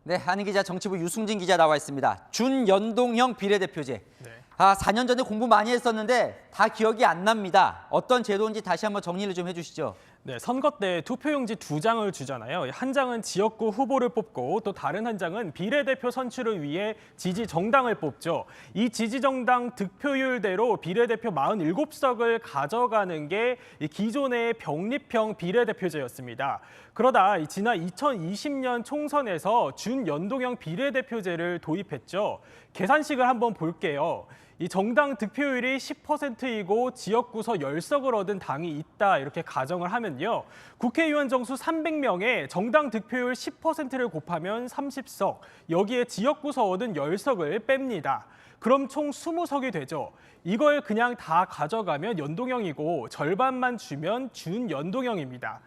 네, 한인 기자, 정치부 유승진 기자 나와 있습니다. 준연동형 비례대표제. 네. 4년 전에 공부 많이 했었는데 다 기억이 안 납니다. 어떤 제도인지 다시 한번 정리를 좀 해주시죠. 네, 선거 때 투표용지 2장을 주잖아요. 한 장은 지역구 후보를 뽑고 또 다른 한 장은 비례대표 선출을 위해 지지 정당을 뽑죠. 이 지지 정당 득표율대로 비례대표 47석을 가져가는 게 기존의 병립형 비례대표제였습니다. 그러다 지난 2020년 총선에서 준연동형 비례대표제를 도입했죠. 계산식을 한번 볼게요. 이 정당 득표율이 10%이고 지역구서 10석을 얻은 당이 있다 이렇게 가정을 하면요. 국회의원 정수 300명에 정당 득표율 10%를 곱하면 30석, 여기에 지역구서 얻은 10석을 뺍니다. 그럼 총 20석이 되죠. 이걸 그냥 다 가져가면 연동형이고 절반만 주면 준연동형입니다.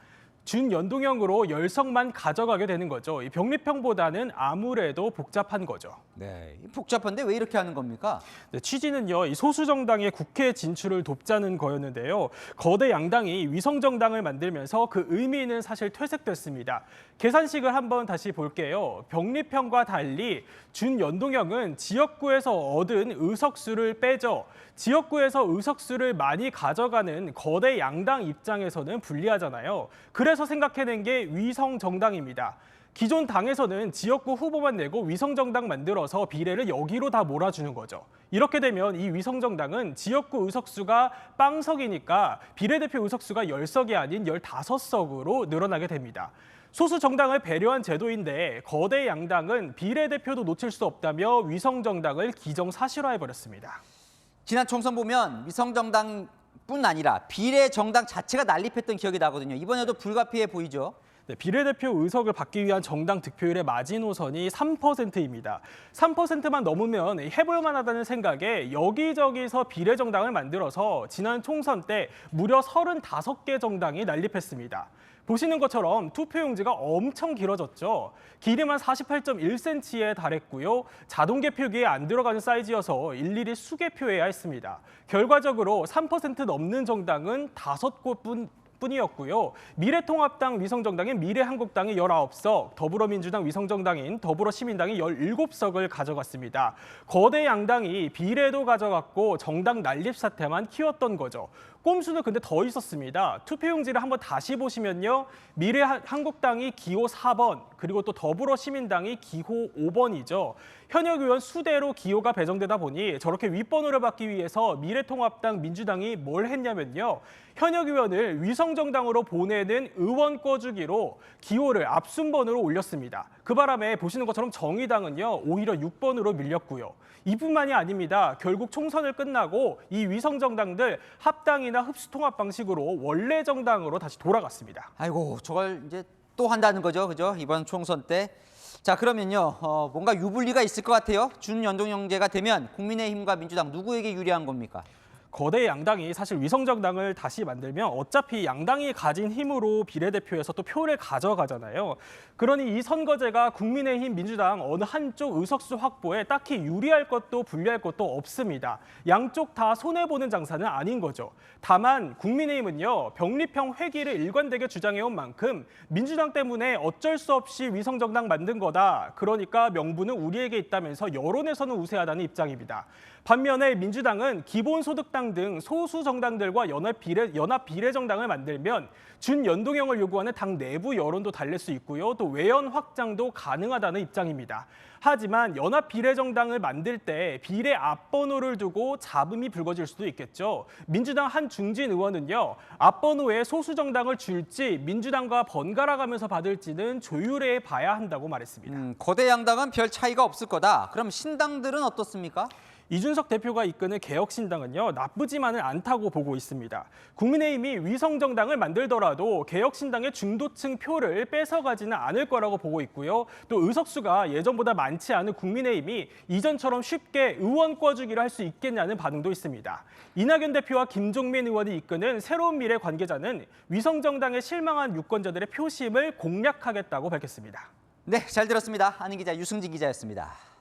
준연동형으로 10석만 가져가게 되는 거죠. 이 병립형보다는 아무래도 복잡한 거죠. 네, 복잡한데 왜 이렇게 하는 겁니까? 네, 취지는요, 이 소수 정당의 국회 진출을 돕자는 거였는데요. 거대 양당이 위성 정당을 만들면서 그 의미는 사실 퇴색됐습니다. 계산식을 한번 다시 볼게요. 병립형과 달리 준연동형은 지역구에서 얻은 의석수를 빼죠. 지역구에서 의석수를 많이 가져가는 거대 양당 입장에서는 불리하잖아요. 그래서 생각해낸 게 위성 정당입니다. 기존 당에서는 지역구 후보만 내고 위성정당 만들어서 비례를 여기로 다 몰아주는 거죠. 이렇게 되면 이 위성정당은 지역구 의석수가 빵석이니까 비례대표 의석수가 10석이 아닌 15석으로 늘어나게 됩니다. 소수 정당을 배려한 제도인데 거대 양당은 비례대표도 놓칠 수 없다며 위성정당을 기정사실화해버렸습니다. 지난 총선 보면 위성정당뿐 아니라 비례정당 자체가 난립했던 기억이 나거든요. 이번에도 불가피해 보이죠. 네, 비례대표 의석을 받기 위한 정당 득표율의 마지노선이 3%입니다. 3%만 넘으면 해볼 만하다는 생각에 여기저기서 비례정당을 만들어서 지난 총선 때 무려 35개 정당이 난립했습니다. 보시는 것처럼 투표용지가 엄청 길어졌죠. 길이만 48.1cm에 달했고요. 자동 개표기에 안 들어가는 사이즈여서 일일이 수개표해야 했습니다. 결과적으로 3% 넘는 정당은 5곳 뿐이었고요. 미래통합당 위성정당인 미래한국당이 19석, 더불어민주당 위성정당인 더불어시민당이 17석을 가져갔습니다. 거대 양당이 비례도 가져갔고 정당 난립 사태만 키웠던 거죠. 꼼수는 근데 더 있었습니다. 투표용지를 한번 다시 보시면요. 미래한국당이 기호 4번, 그리고 또 더불어시민당이 기호 5번이죠. 현역 의원 수대로 기호가 배정되다 보니 저렇게 윗번호를 받기 위해서 미래통합당, 민주당이 뭘 했냐면요. 현역 의원을 위성정당으로 보내는 의원 꿔주기로 기호를 앞순번으로 올렸습니다. 그 바람에 보시는 것처럼 정의당은요. 오히려 6번으로 밀렸고요. 이뿐만이 아닙니다. 결국 총선을 끝나고 이 위성정당들 합당이나 흡수통합 방식으로 원래 정당으로 다시 돌아갔습니다. 아이고, 저걸 이제 또 한다는 거죠, 그죠? 이번 총선 때. 자, 그러면요, 뭔가 유불리가 있을 것 같아요. 준연동형제가 되면 국민의힘과 민주당 누구에게 유리한 겁니까? 거대 양당이 사실 위성정당을 다시 만들면 어차피 양당이 가진 힘으로 비례대표에서 또 표를 가져가잖아요. 그러니 이 선거제가 국민의힘, 민주당 어느 한쪽 의석수 확보에 딱히 유리할 것도 불리할 것도 없습니다. 양쪽 다 손해보는 장사는 아닌 거죠. 다만 국민의힘은요, 병립형 회귀를 일관되게 주장해온 만큼 민주당 때문에 어쩔 수 없이 위성정당 만든 거다. 그러니까 명분은 우리에게 있다면서 여론에서는 우세하다는 입장입니다. 반면에 민주당은 기본소득당 등 소수 정당들과 연합 비례정당을 만들면 준연동형을 요구하는 당 내부 여론도 달랠 수 있고요. 또 외연 확장도 가능하다는 입장입니다. 하지만 연합 비례정당을 만들 때 비례 앞번호를 두고 잡음이 불거질 수도 있겠죠. 민주당 한 중진 의원은요. 앞번호에 소수 정당을 줄지 민주당과 번갈아 가면서 받을지는 조율해 봐야 한다고 말했습니다. 거대 양당은 별 차이가 없을 거다. 그럼 신당들은 어떻습니까? 이준석 대표가 이끄는 개혁신당은요, 나쁘지만은 않다고 보고 있습니다. 국민의힘이 위성정당을 만들더라도 개혁신당의 중도층 표를 뺏어가지는 않을 거라고 보고 있고요. 또 의석수가 예전보다 많지 않은 국민의힘이 이전처럼 쉽게 의원 꿔주기를 할 수 있겠냐는 반응도 있습니다. 이낙연 대표와 김종민 의원이 이끄는 새로운 미래 관계자는 위성정당에 실망한 유권자들의 표심을 공략하겠다고 밝혔습니다. 네, 잘 들었습니다. 한인 기자 유승진 기자였습니다.